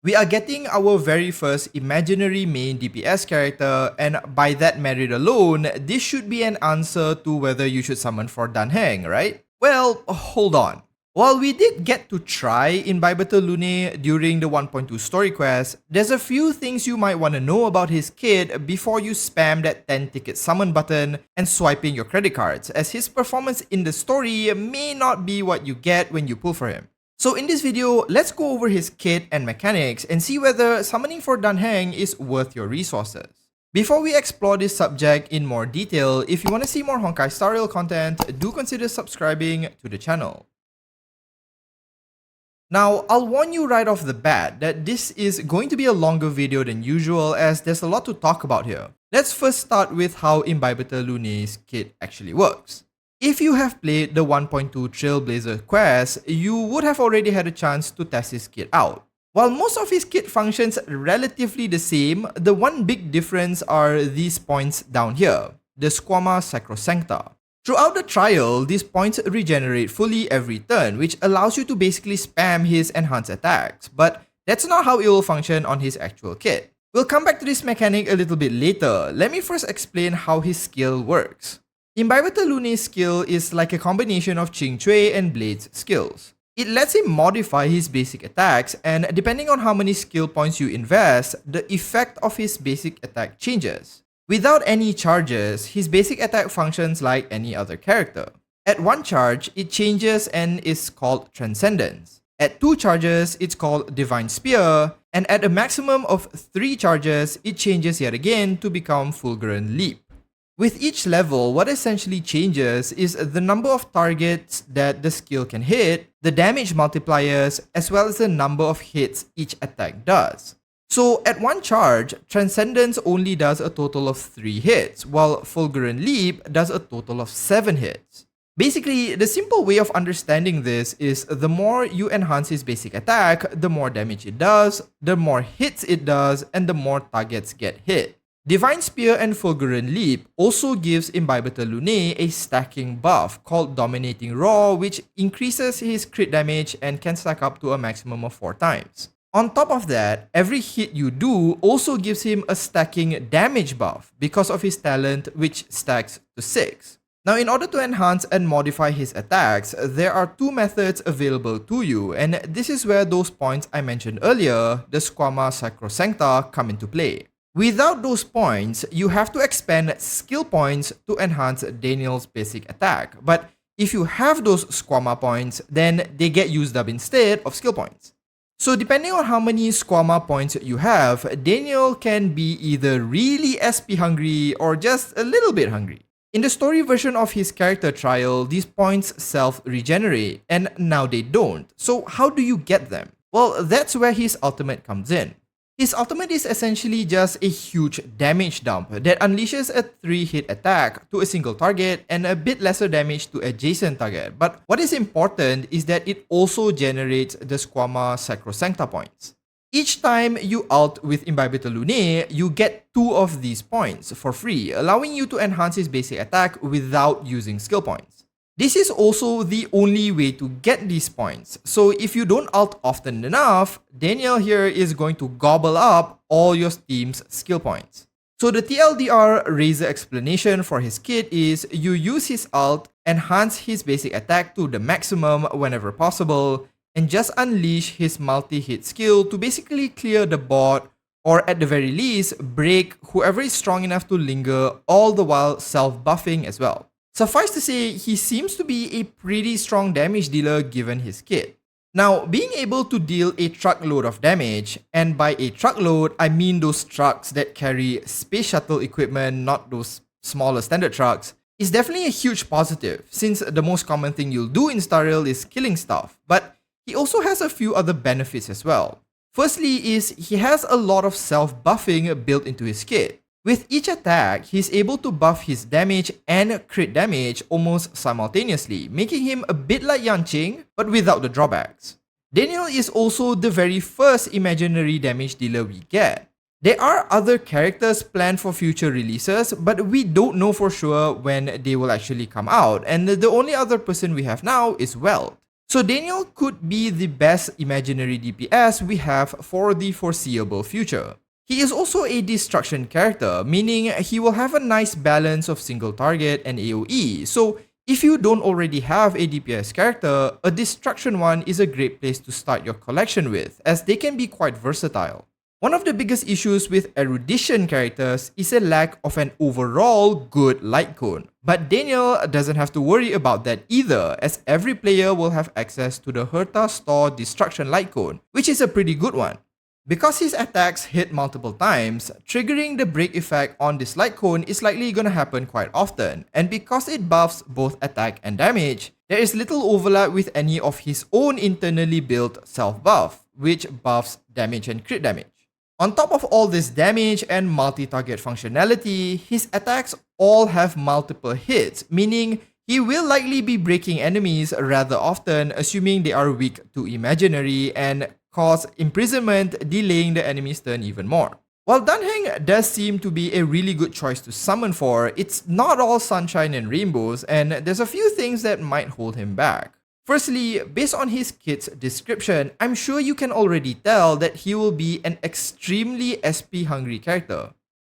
We are getting our very first imaginary main DPS character, and by that merit alone, this should be an answer to whether you should summon for Dan Heng, right? Well, hold on. While we did get to try Imbibitor Lunae during the 1.2 story quest, there's a few things you might want to know about his kit before you spam that 10 ticket summon button and swiping your credit cards, as his performance in the story may not be what you get when you pull for him. So in this video, let's go over his kit and mechanics and see whether summoning for Dan Heng is worth your resources. Before we explore this subject in more detail, if you want to see more Honkai Star Rail content, do consider subscribing to the channel. Now, I'll warn you right off the bat that this is going to be a longer video than usual as there's a lot to talk about here. Let's first start with how Imbibitor Lunae's kit actually works. If you have played the 1.2 Trailblazer quest, you would have already had a chance to test his kit out. While most of his kit functions relatively the same, the one big difference are these points down here, the Squama Sacrosancta. Throughout the trial, these points regenerate fully every turn, which allows you to basically spam his enhanced attacks, but that's not how it will function on his actual kit. We'll come back to this mechanic a little bit later. Let me first explain how his skill works. Imbibitor Lunae's skill is like a combination of Ching Chui and Blade's skills. It lets him modify his basic attacks, and depending on how many skill points you invest, the effect of his basic attack changes. Without any charges, his basic attack functions like any other character. At 1 charge, it changes and is called Transcendence. At 2 charges, it's called Divine Spear, and at a maximum of 3 charges, it changes yet again to become Fulgurant Leap. With each level, what essentially changes is the number of targets that the skill can hit, the damage multipliers, as well as the number of hits each attack does. So at 1 charge, Transcendence only does a total of 3 hits, while Fulgurant Leap does a total of 7 hits. Basically, the simple way of understanding this is the more you enhance his basic attack, the more damage it does, the more hits it does, and the more targets get hit. Divine Spear and Fulgurant Leap also gives Imbibitor Lunae a stacking buff called Dominating Roar, which increases his crit damage and can stack up to a maximum of 4 times. On top of that, every hit you do also gives him a stacking damage buff because of his talent, which stacks to 6. Now, in order to enhance and modify his attacks, there are 2 methods available to you, and this is where those points I mentioned earlier, the Squama Sacrosancta, come into play. Without those points, you have to expend skill points to enhance Daniel's basic attack. But if you have those Squama points, then they get used up instead of skill points. So depending on how many Squama points you have, Daniel can be either really SP hungry or just a little bit hungry. In the story version of his character trial, these points self-regenerate, and now they don't. So how do you get them? Well, that's where his ultimate comes in. His ultimate is essentially just a huge damage dump that unleashes a 3-hit attack to a single target and a bit lesser damage to adjacent target. But what is important is that it also generates the Squama Sacrosancta points. Each time you ult with Imbibitor Lunae, you get 2 of these points for free, allowing you to enhance his basic attack without using skill points. This is also the only way to get these points, so if you don't ult often enough, Daniel here is going to gobble up all your team's skill points. So the TLDR Razor explanation for his kit is you use his ult, enhance his basic attack to the maximum whenever possible, and just unleash his multi-hit skill to basically clear the board, or at the very least, break whoever is strong enough to linger, all the while self-buffing as well. Suffice to say, he seems to be a pretty strong damage dealer given his kit. Now, being able to deal a truckload of damage, and by a truckload, I mean those trucks that carry space shuttle equipment, not those smaller standard trucks, is definitely a huge positive, since the most common thing you'll do in Star Rail is killing stuff, but he also has a few other benefits as well. Firstly is he has a lot of self-buffing built into his kit. With each attack, he's able to buff his damage and crit damage almost simultaneously, making him a bit like Yanqing, but without the drawbacks. Daniel is also the very first imaginary damage dealer we get. There are other characters planned for future releases, but we don't know for sure when they will actually come out, and the only other person we have now is Welt. So Daniel could be the best imaginary DPS we have for the foreseeable future. He is also a destruction character, meaning he will have a nice balance of single target and AoE, so if you don't already have a DPS character, a destruction one is a great place to start your collection with, as they can be quite versatile. One of the biggest issues with erudition characters is a lack of an overall good light cone, but Daniel doesn't have to worry about that either, as every player will have access to the Herta Store Destruction Light Cone, which is a pretty good one. Because his attacks hit multiple times, triggering the break effect on this light cone is likely gonna happen quite often, and because it buffs both attack and damage, there is little overlap with any of his own internally built self-buff, which buffs damage and crit damage. On top of all this damage and multi-target functionality, his attacks all have multiple hits, meaning he will likely be breaking enemies rather often, assuming they are weak to imaginary, and cause imprisonment, delaying the enemy's turn even more. While Dan Heng does seem to be a really good choice to summon for, it's not all sunshine and rainbows, and there's a few things that might hold him back. Firstly, based on his kit's description, I'm sure you can already tell that he will be an extremely SP hungry character.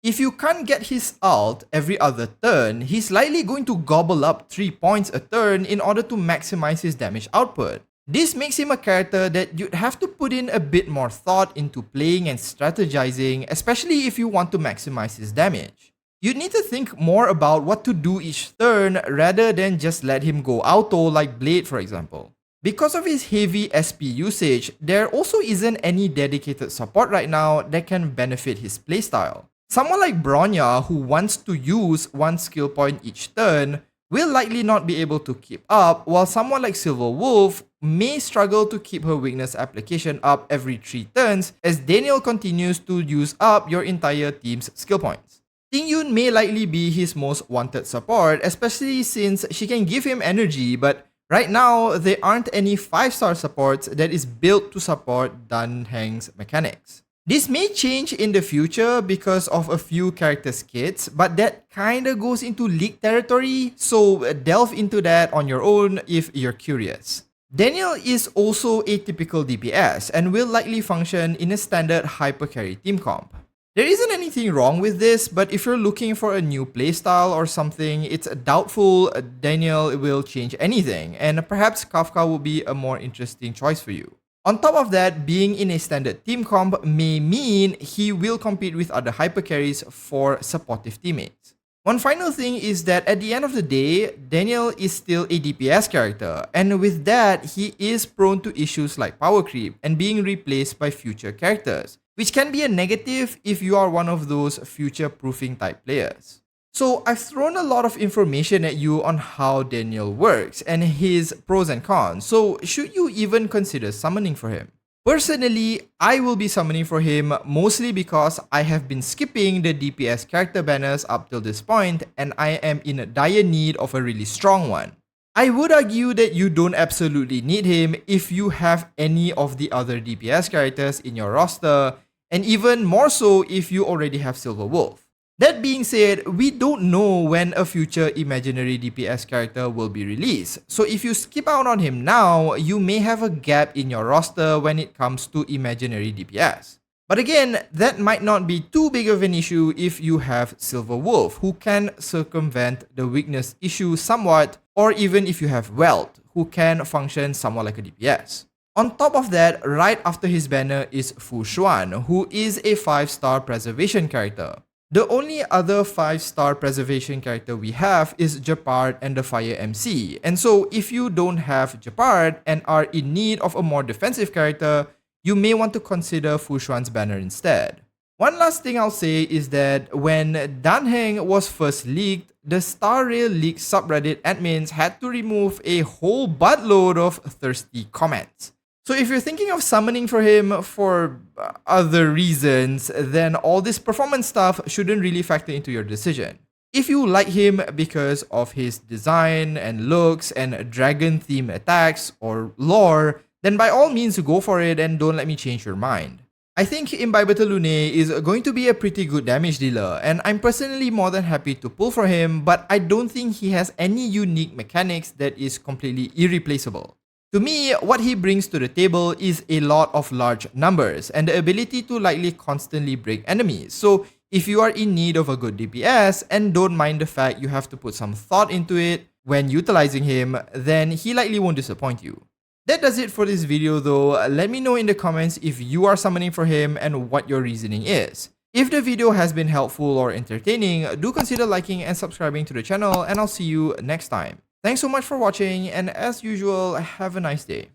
If you can't get his ult every other turn, he's likely going to gobble up 3 points a turn in order to maximize his damage output. This makes him a character that you'd have to put in a bit more thought into playing and strategizing, especially if you want to maximize his damage. You'd need to think more about what to do each turn rather than just let him go auto like Blade, for example. Because of his heavy SP usage, there also isn't any dedicated support right now that can benefit his playstyle. Someone like Bronya, who wants to use one skill point each turn, will likely not be able to keep up, while someone like Silver Wolf may struggle to keep her weakness application up every 3 turns as Daniel continues to use up your entire team's skill points. Ting Yun may likely be his most wanted support, especially since she can give him energy, but right now there aren't any 5-star supports that is built to support Dan Heng's mechanics. This may change in the future because of a few characters' kits, but that kinda goes into leak territory, so delve into that on your own if you're curious. Daniel is also a typical DPS and will likely function in a standard hyper-carry team comp. There isn't anything wrong with this, but if you're looking for a new playstyle or something, it's doubtful Daniel will change anything, and perhaps Kafka will be a more interesting choice for you. On top of that, being in a standard team comp may mean he will compete with other hypercarries for supportive teammates. One final thing is that at the end of the day, Daniel is still a DPS character, and with that, he is prone to issues like power creep and being replaced by future characters, which can be a negative if you are one of those future-proofing type players. So I've thrown a lot of information at you on how Daniel works and his pros and cons, so should you even consider summoning for him? Personally, I will be summoning for him mostly because I have been skipping the DPS character banners up till this point and I am in a dire need of a really strong one. I would argue that you don't absolutely need him if you have any of the other DPS characters in your roster, and even more so if you already have Silver Wolf. That being said, we don't know when a future imaginary DPS character will be released, so if you skip out on him now, you may have a gap in your roster when it comes to imaginary DPS. But again, that might not be too big of an issue if you have Silver Wolf, who can circumvent the weakness issue somewhat, or even if you have Welt, who can function somewhat like a DPS. On top of that, right after his banner is Fu Xuan, who is a 5-star preservation character. The only other 5-star preservation character we have is Jeopard and the Fire MC, and so if you don't have Jeopard and are in need of a more defensive character, you may want to consider Fu Xuan's banner instead. One last thing I'll say is that when Dan Heng was first leaked, the Star Rail League subreddit admins had to remove a whole buttload of thirsty comments. So if you're thinking of summoning for him for other reasons, then all this performance stuff shouldn't really factor into your decision. If you like him because of his design and looks and dragon theme attacks or lore, then by all means go for it and don't let me change your mind. I think Imbibitor Lunae is going to be a pretty good damage dealer, and I'm personally more than happy to pull for him, but I don't think he has any unique mechanics that is completely irreplaceable. To me, what he brings to the table is a lot of large numbers and the ability to likely constantly break enemies. So if you are in need of a good DPS and don't mind the fact you have to put some thought into it when utilizing him, then he likely won't disappoint you. That does it for this video though. Let me know in the comments if you are summoning for him and what your reasoning is. If the video has been helpful or entertaining, do consider liking and subscribing to the channel, and I'll see you next time. Thanks so much for watching, and as usual, have a nice day.